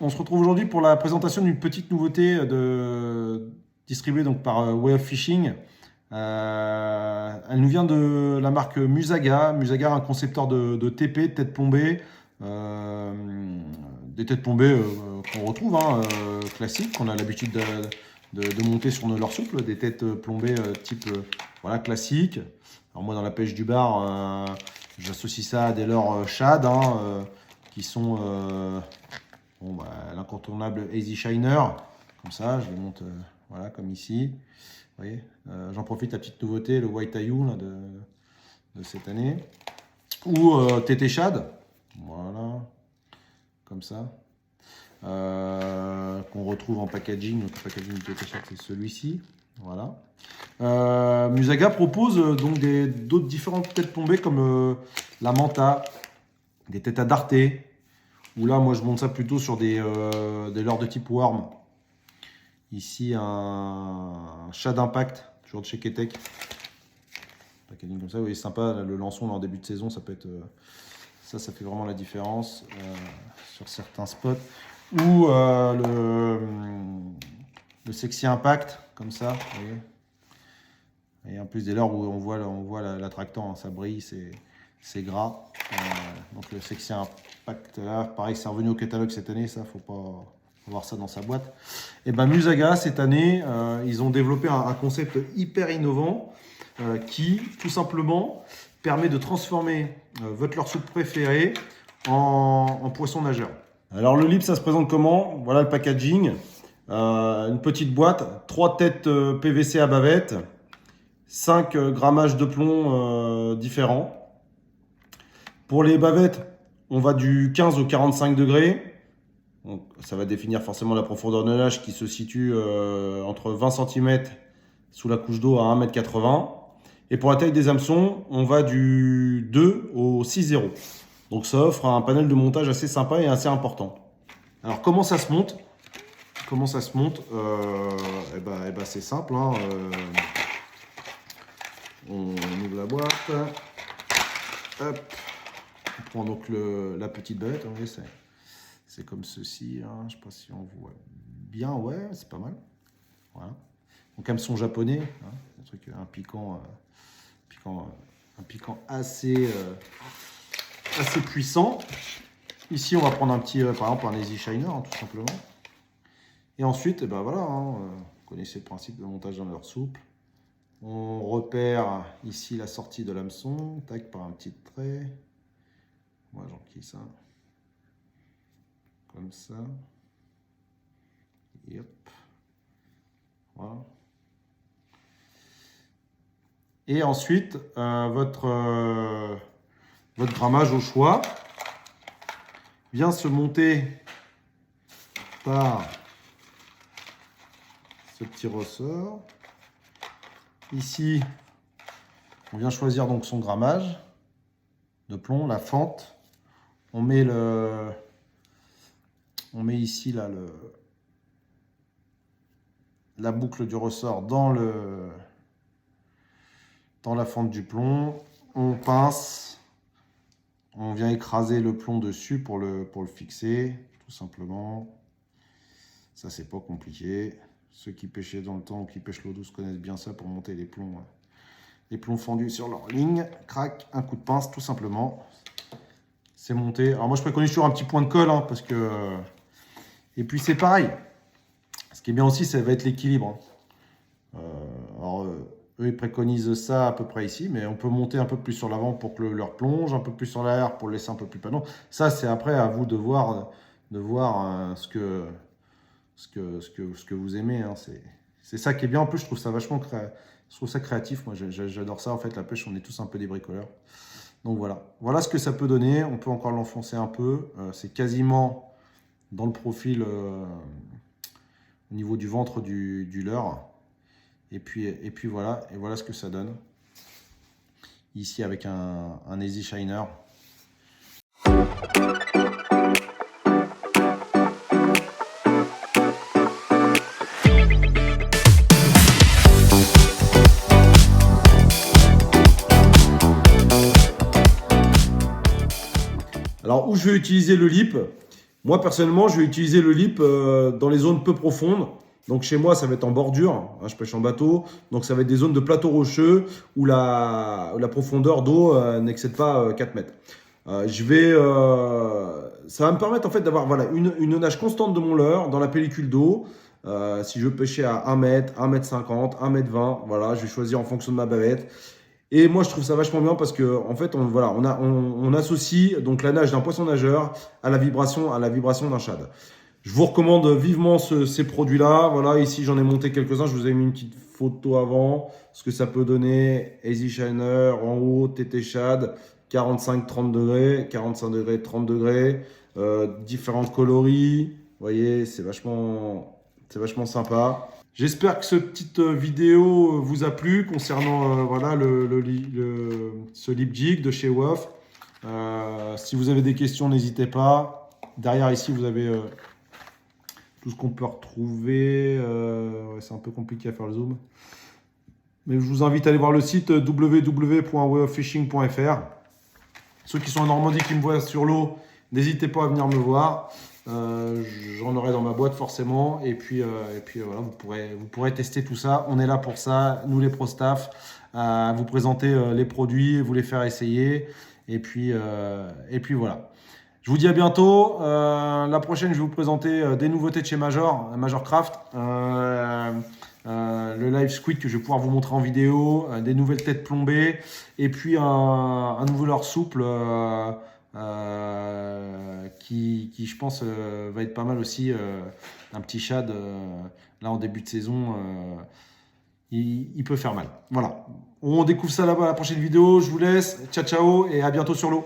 On se retrouve aujourd'hui pour la présentation d'une petite nouveauté distribuée donc par Way of Fishing. Elle nous vient de la marque Musaga. Musaga, un concepteur de TP, de têtes plombées. Des têtes plombées qu'on retrouve, classiques, qu'on a l'habitude de monter sur nos leurres souples. Des têtes plombées type voilà, classique. Alors moi, dans la pêche du bar, j'associe ça à des leurres shad qui sont l'incontournable Easy Shiner. Comme ça, je les monte voilà, comme ici. Vous voyez, j'en profite, la petite nouveauté, le White Ayou là, de cette année. Ou TT Shad. Voilà, comme ça. Qu'on retrouve en packaging. Donc, le packaging du TT Shad, c'est celui-ci. Voilà. Musaga propose donc d'autres différentes têtes plombées comme la Manta, des têtes à darté. Où là, moi, je monte ça plutôt sur des leurres de type worm. Ici, un Shad Impact, toujours de chez Ketek. Packaging comme ça, vous voyez, sympa. Le lançon là, en début de saison, ça peut être... ça fait vraiment la différence sur certains spots. Ou le Sexy Impact, comme ça, vous voyez. Et en plus des leurres où on voit l'attractant, ça brille, c'est gras. Donc le Sexy Impact là, pareil, c'est revenu au catalogue cette année, ça, faut pas voir ça dans sa boîte. Et ben Musaga, cette année, ils ont développé un concept hyper innovant qui, tout simplement, permet de transformer votre leurre souple préféré en poisson nageur. Alors le lip, ça se présente comment? Voilà le packaging. Une petite boîte, 3 têtes PVC à bavette, 5 grammages de plomb différents. Pour les bavettes, on va du 15 au 45 degrés. Donc, ça va définir forcément la profondeur de nage qui se situe entre 20 cm sous la couche d'eau à 1,80 m. Et pour la taille des hameçons, on va du 2 au 6,0. Donc ça offre un panel de montage assez sympa et assez important. Alors comment ça se monte? Comment ça se monte? C'est simple. On ouvre la boîte. Hop. On prend donc la petite bavette. Vous voyez, c'est comme ceci. Je ne sais pas si on voit bien. Ouais, c'est pas mal. Voilà. Donc hameçon japonais. Un truc, un piquant assez puissant. Ici, on va prendre un petit, par exemple, un Easy Shiner, tout simplement. Et ensuite, voilà, vous connaissez le principe de montage dans leurre souple. On repère ici la sortie de l'hameçon, tac, par un petit trait. Moi, j'enquille ça. Comme ça. Et hop. Voilà. Et ensuite, votre grammage au choix vient se monter par ce petit ressort. Ici, on vient choisir donc son grammage de plomb, la fente. On met ici là, la boucle du ressort dans la fente du plomb. On pince. On vient écraser le plomb dessus pour le fixer, tout simplement. Ça, c'est pas compliqué. Ceux qui pêchaient dans le temps ou qui pêchent l'eau douce connaissent bien ça pour monter les plombs fendus sur leur ligne. Crac, un coup de pince, tout simplement. C'est monté. Alors moi, je préconise toujours un petit point de colle, parce que... Et puis, c'est pareil. Ce qui est bien aussi, ça va être l'équilibre. Eux, ils préconisent ça à peu près ici, mais on peut monter un peu plus sur l'avant pour que leur plonge, un peu plus sur l'arrière pour le laisser un peu plus panneau. Ça, c'est après à vous de voir ce que vous aimez. C'est ça qui est bien. En plus, je trouve ça vachement créatif. Moi, j'adore ça. En fait, la pêche, on est tous un peu des bricoleurs. Donc voilà. Voilà ce que ça peut donner. On peut encore l'enfoncer un peu. C'est quasiment dans le profil au niveau du ventre du leurre. Et puis voilà, et voilà ce que ça donne. Ici avec un Easy Shiner. Alors où je vais utiliser le lip, Moi, personnellement, je vais utiliser le lip dans les zones peu profondes. Donc, chez moi, ça va être en bordure. Hein, je pêche en bateau. Donc, ça va être des zones de plateaux rocheux où la profondeur d'eau n'excède pas 4 mètres. Ça va me permettre en fait d'avoir voilà, une nage constante de mon leurre dans la pellicule d'eau. Si je veux pêcher à 1 mètre, 1 mètre 50, 1 mètre 20, voilà, je vais choisir en fonction de ma bavette. Et moi, je trouve ça vachement bien parce que, en fait, on associe donc la nage d'un poisson nageur à la vibration d'un shad. Je vous recommande vivement ces produits-là. Voilà, ici, j'en ai monté quelques-uns. Je vous ai mis une petite photo avant. Ce que ça peut donner. Easy Shiner en haut, TT Shad, 45-30 degrés, 45 degrés, 30 degrés. Différents coloris. Vous voyez, c'est vachement sympa. J'espère que cette petite vidéo vous a plu concernant voilà, ce lip jig de chez WOF. Si vous avez des questions, n'hésitez pas. Derrière ici, vous avez tout ce qu'on peut retrouver. Ouais, c'est un peu compliqué à faire le zoom. Mais je vous invite à aller voir le site www.wayoffishing.fr. Ceux qui sont en Normandie qui me voient sur l'eau, n'hésitez pas à venir me voir. J'en aurai dans ma boîte forcément. Et puis voilà, vous pourrez tester tout ça. On est là pour ça, nous les pro staff, à vous présenter les produits, vous les faire essayer. Et puis voilà. Je vous dis à bientôt. La prochaine, je vais vous présenter des nouveautés de chez Major Craft. Le live squid que je vais pouvoir vous montrer en vidéo, des nouvelles têtes plombées, et puis un nouveau leurre souple qui, je pense, va être pas mal aussi. Un petit shad, là en début de saison, il peut faire mal. Voilà. On découvre ça là-bas à la prochaine vidéo. Je vous laisse. Ciao, ciao, et à bientôt sur l'eau.